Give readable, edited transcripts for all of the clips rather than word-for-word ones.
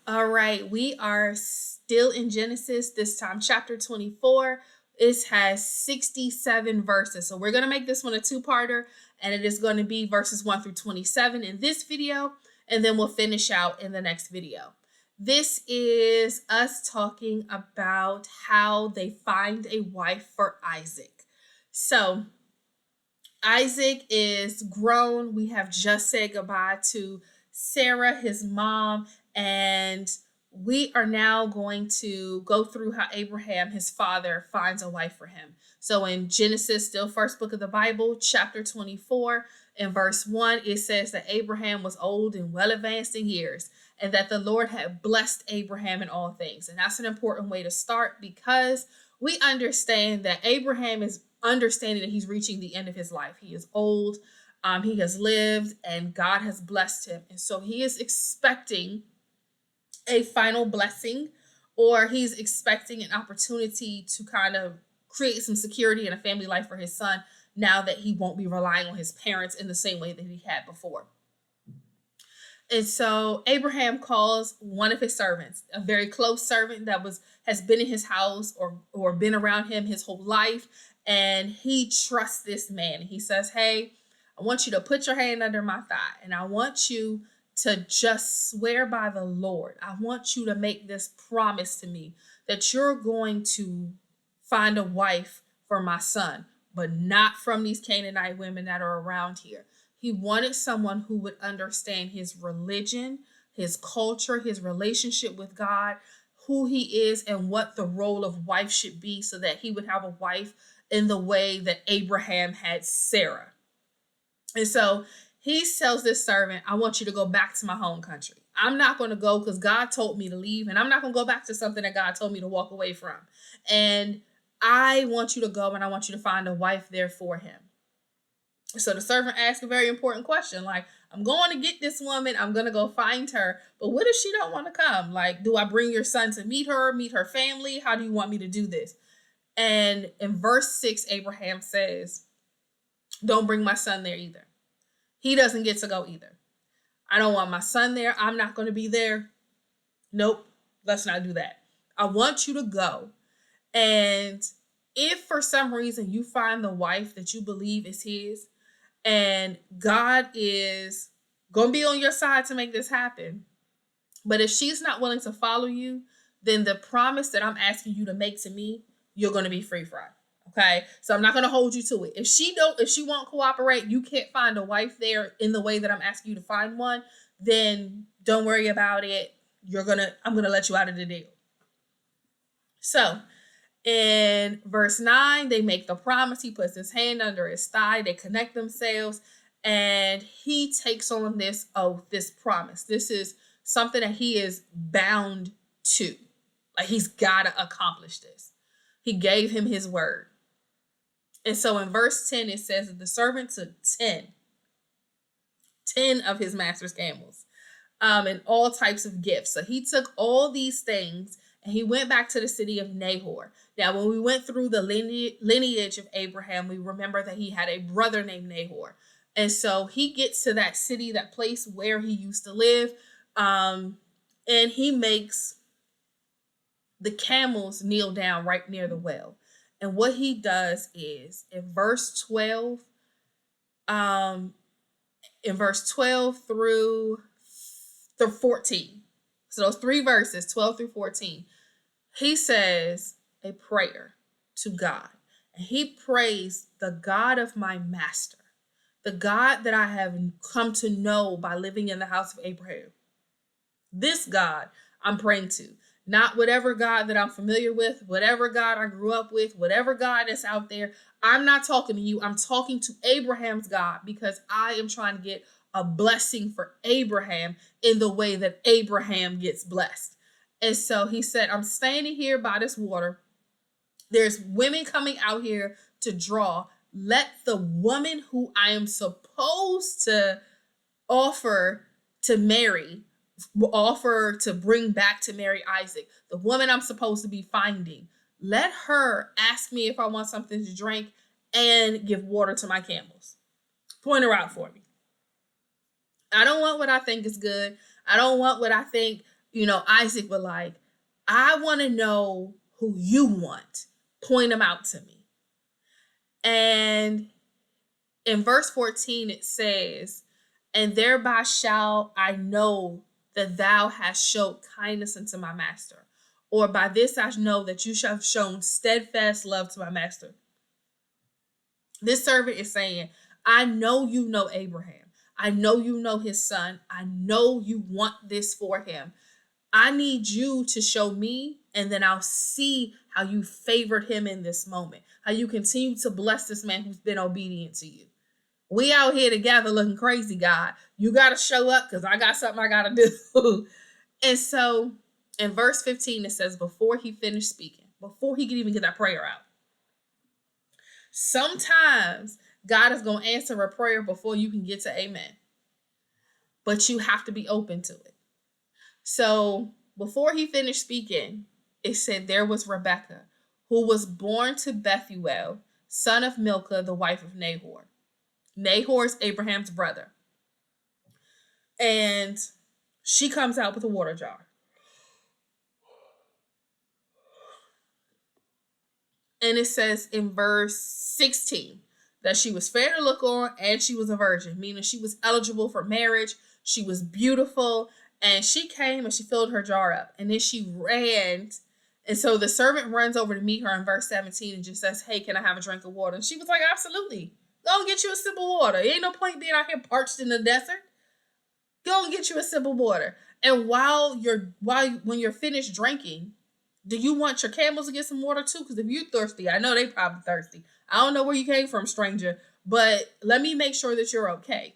All right, we are still in Genesis, this time chapter 24. It has 67 verses. So we're going to make this one a two-parter, and it is going to be verses 1 through 27 in this video, and then we'll finish out in the next video. This is us talking about how they find a wife for Isaac. So Isaac is grown. We have just said goodbye to Sarah, his mom, and we are now going to go through how Abraham, his father, finds a wife for him. So in Genesis, still first book of the Bible, chapter 24, in verse 1, it says that Abraham was old and well advanced in years, and that the Lord had blessed Abraham in all things. And that's an important way to start because we understand that Abraham is understanding that he's reaching the end of his life. He is old, he has lived, and God has blessed him. And so he is expecting a final blessing, or he's expecting an opportunity to kind of create some security in a family life for his son now that he won't be relying on his parents in the same way that he had before. And so Abraham calls one of his servants, a very close servant that has been in his house or been around him his whole life, and he trusts this man. He says, "Hey, I want you to put your hand under my thigh, and I want you to just swear by the Lord. I want you to make this promise to me that you're going to find a wife for my son, but not from these Canaanite women that are around here." He wanted someone who would understand his religion, his culture, his relationship with God, who he is, and what the role of wife should be, so that he would have a wife in the way that Abraham had Sarah. And so he tells this servant, "I want you to go back to my home country. I'm not going to go because God told me to leave, and I'm not going to go back to something that God told me to walk away from. And I want you to go, and I want you to find a wife there for him." So the servant asked a very important question, like, "I'm going to get this woman, I'm going to go find her, but what if she don't want to come? Like, do I bring your son to meet her family? How do you want me to do this?" And in verse 6, Abraham says, "Don't bring my son there either. He doesn't get to go either. I don't want my son there. I'm not going to be there. Nope, let's not do that. I want you to go. And if for some reason you find the wife that you believe is his, and God is going to be on your side to make this happen, but if she's not willing to follow you, then the promise that I'm asking you to make to me, you're going to be free from. Okay, so I'm not going to hold you to it. If she won't cooperate, you can't find a wife there in the way that I'm asking you to find one, then don't worry about it. I'm going to let you out of the deal." So in verse 9, they make the promise. He puts his hand under his thigh. They connect themselves, and he takes on this oath, this promise. This is something that he is bound to. Like, he's got to accomplish this. He gave him his word. And so in verse 10, it says that the servant took 10 of his master's camels, and all types of gifts. So he took all these things, and he went back to the city of Nahor. Now, when we went through the lineage of Abraham, we remember that he had a brother named Nahor. And so he gets to that city, that place where he used to live, and he makes the camels kneel down right near the well. And what he does is, in verse 12 through 14, so those three verses, 12 through 14, he says a prayer to God. And he prays, "The God of my master, the God that I have come to know by living in the house of Abraham. This God I'm praying to. Not whatever God that I'm familiar with, whatever God I grew up with, whatever God that's out there. I'm not talking to you. I'm talking to Abraham's God, because I am trying to get a blessing for Abraham in the way that Abraham gets blessed." And so he said, "I'm standing here by this water. There's women coming out here to draw. Let the woman who I am supposed to offer to bring back to marry Isaac, the woman I'm supposed to be finding, let her ask me if I want something to drink and give water to my camels. Point her out for me. I don't want what I think is good. I don't want what I think Isaac would like, I want to know who you want. Point them out to me. And in verse 14, it says, and thereby shall I know that thou hast showed kindness unto my master. Or by this I know that you shall have shown steadfast love to my master. This servant is saying, I know you know Abraham. I know you know his son. I know you want this for him. I need you to show me, and then I'll see how you favored him in this moment, how you continue to bless this man who's been obedient to you. We out here together looking crazy, God. You got to show up because I got something I got to do. And so in verse 15, it says, before he finished speaking, before he could even get that prayer out, sometimes God is going to answer a prayer before you can get to amen. But you have to be open to it. So before he finished speaking, it said there was Rebekah, who was born to Bethuel, son of Milcah, the wife of Nahor. Nahor is Abraham's brother. And she comes out with a water jar. And it says in verse 16 that she was fair to look on and she was a virgin, meaning she was eligible for marriage. She was beautiful. And she came and she filled her jar up. And then she ran. And so the servant runs over to meet her in verse 17 and just says, hey, can I have a drink of water? And she was like, absolutely. Go and get you a sip of water. Ain't no point being out here parched in the desert. Go and get you a sip of water. And when you're finished drinking, do you want your camels to get some water too? Because if you're thirsty, I know they probably thirsty. I don't know where you came from, stranger, but let me make sure that you're okay.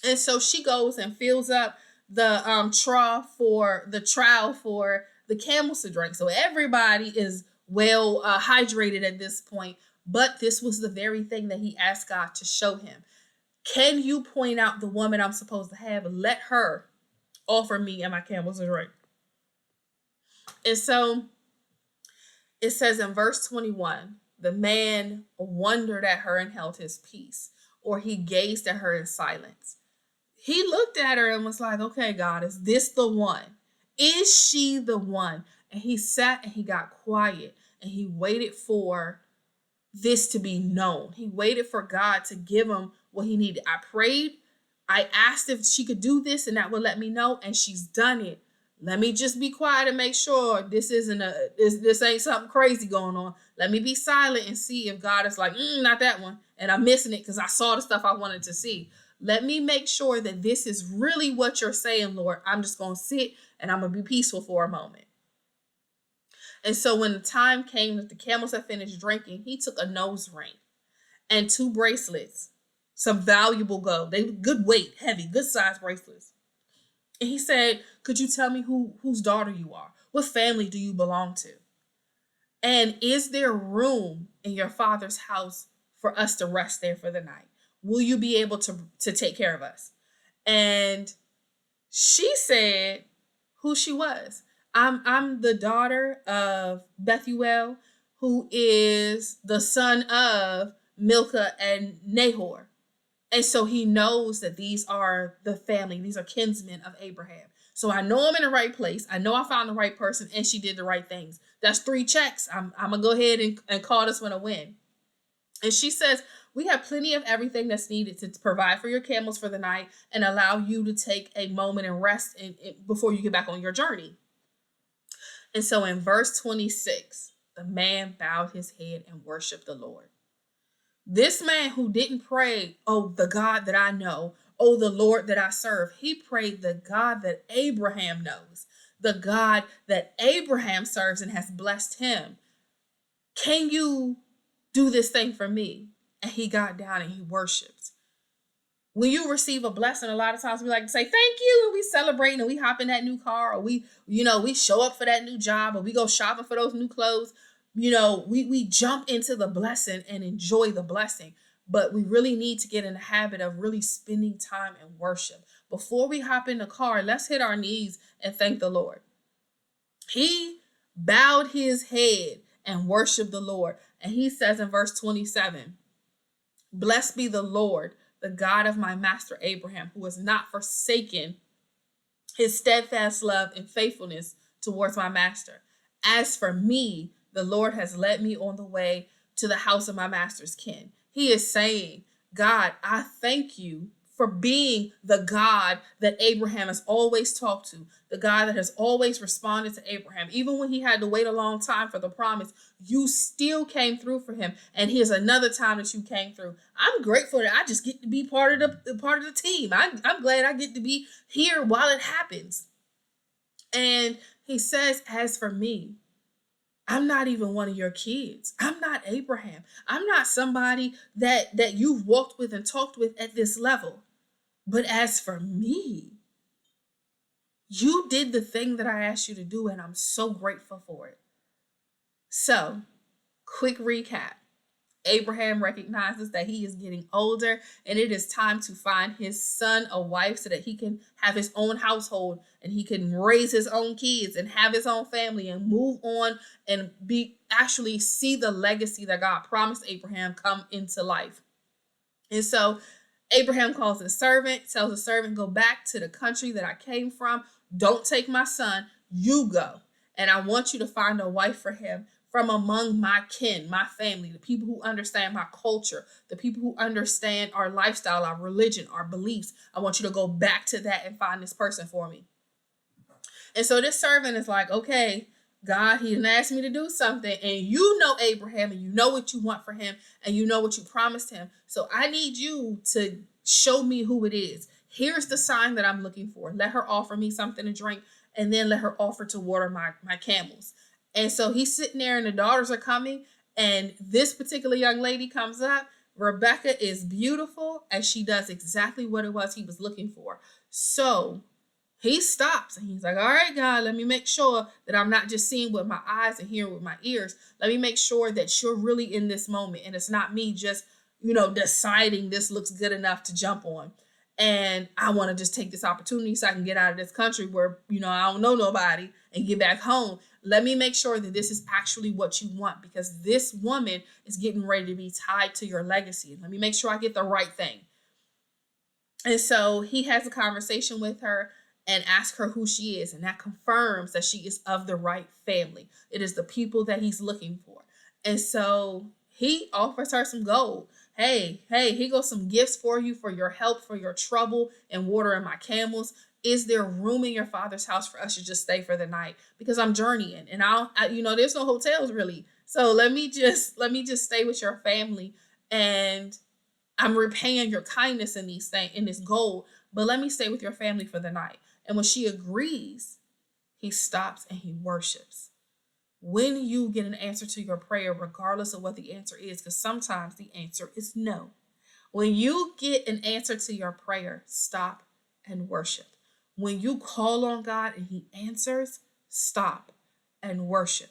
And so she goes and fills up the trial for the camels to drink. So everybody is well hydrated at this point. But this was the very thing that he asked God to show him. Can you point out the woman I'm supposed to have? Let her offer me and my camels a drink. And so it says in verse 21, the man wondered at her and held his peace, or he gazed at her in silence. He looked at her and was like, okay, God, is this the one? Is she the one? And he sat and he got quiet and he waited for this to be known. He waited for God to give him what he needed. I prayed. I asked if she could do this and that would let me know. And she's done it. Let me just be quiet and make sure this ain't something crazy going on. Let me be silent and see if God is like, not that one. And I'm missing it because I saw the stuff I wanted to see. Let me make sure that this is really what you're saying, Lord. I'm just going to sit and I'm going to be peaceful for a moment. And so when the time came that the camels had finished drinking, he took a nose ring and 2 bracelets, some valuable gold. They were good weight, heavy, good size bracelets. And he said, could you tell me whose daughter you are? What family do you belong to? And is there room in your father's house for us to rest there for the night? Will you be able to take care of us? And she said who she was. I'm the daughter of Bethuel, who is the son of Milcah and Nahor. And so he knows that these are the family. These are kinsmen of Abraham. So I know I'm in the right place. I know I found the right person and she did the right things. That's 3 checks. I'm going to go ahead and call this one a win. And she says, we have plenty of everything that's needed to provide for your camels for the night and allow you to take a moment and rest before you get back on your journey. And so in verse 26, the man bowed his head and worshiped the Lord. This man who didn't pray, oh, the God that I know, oh, the Lord that I serve, he prayed the God that Abraham knows, the God that Abraham serves and has blessed him. Can you do this thing for me? And he got down and he worshiped. When you receive a blessing, a lot of times we like to say, thank you. And we celebrate and we hop in that new car, or we show up for that new job, or we go shopping for those new clothes. We jump into the blessing and enjoy the blessing. But we really need to get in the habit of really spending time in worship. Before we hop in the car, let's hit our knees and thank the Lord. He bowed his head and worshiped the Lord. And he says in verse 27, blessed be the Lord, the God of my master Abraham, who has not forsaken his steadfast love and faithfulness towards my master. As for me, the Lord has led me on the way to the house of my master's kin. He is saying, God, I thank you for being the God that Abraham has always talked to, the God that has always responded to Abraham. Even when he had to wait a long time for the promise, you still came through for him. And here's another time that you came through. I'm grateful that I just get to be part of the team. I'm glad I get to be here while it happens. And he says, as for me, I'm not even one of your kids. I'm not Abraham. I'm not somebody that you've walked with and talked with at this level. But as for me, you did the thing that I asked you to do, and I'm so grateful for it. So, quick recap. Abraham recognizes that he is getting older and it is time to find his son a wife so that he can have his own household and he can raise his own kids and have his own family and move on and actually see the legacy that God promised Abraham come into life. And so Abraham calls his servant, tells the servant, go back to the country that I came from. Don't take my son. You go. And I want you to find a wife for him from among my kin, my family, the people who understand my culture, the people who understand our lifestyle, our religion, our beliefs. I want you to go back to that and find this person for me. And so this servant is like, okay, God, he didn't ask me to do something. And you know Abraham and you know what you want for him and you know what you promised him. So I need you to show me who it is. Here's the sign that I'm looking for. Let her offer me something to drink and then let her offer to water my camels. And so he's sitting there and the daughters are coming and this particular young lady comes up. Rebecca is beautiful and she does exactly what it was he was looking for. So he stops and he's like, all right, God, let me make sure that I'm not just seeing with my eyes and hearing with my ears. Let me make sure that you're really in this moment. And it's not me just, deciding this looks good enough to jump on. And I want to just take this opportunity so I can get out of this country where, I don't know nobody and get back home. Let me make sure that this is actually what you want because this woman is getting ready to be tied to your legacy. Let me make sure I get the right thing. And so he has a conversation with her and asks her who she is. And that confirms that she is of the right family. It is the people that he's looking for. And so he offers her some gold. Hey, here goes some gifts for you, for your help, for your trouble, and watering my camels. Is there room in your father's house for us to just stay for the night? Because I'm journeying and there's no hotels really. So let me just stay with your family and I'm repaying your kindness in this gold, but let me stay with your family for the night. And when she agrees, he stops and he worships. When you get an answer to your prayer, regardless of what the answer is, because sometimes the answer is no. When you get an answer to your prayer, stop and worship. When you call on God and he answers, stop and worship.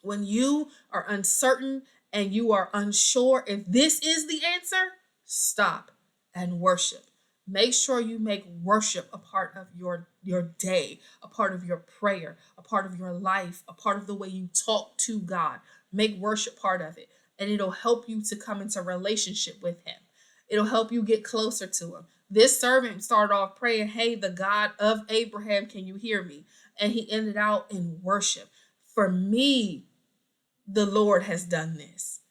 When you are uncertain and you are unsure if this is the answer, stop and worship. Make sure you make worship a part of your day, a part of your prayer, a part of your life, a part of the way you talk to God. Make worship part of it, and it'll help you to come into relationship with him. It'll help you get closer to him. This servant started off praying, hey, the God of Abraham, can you hear me? And he ended out in worship. For me, the Lord has done this.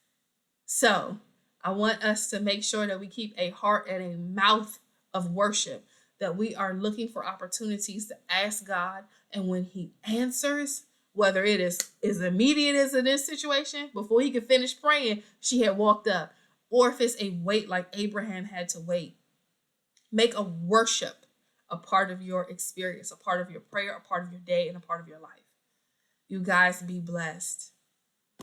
So I want us to make sure that we keep a heart and a mouth of worship, that we are looking for opportunities to ask God. And when he answers, whether it is as immediate as in this situation, before he could finish praying, she had walked up, or if it's a wait like Abraham had to wait, make a worship a part of your experience, a part of your prayer, a part of your day, and a part of your life. You guys be blessed.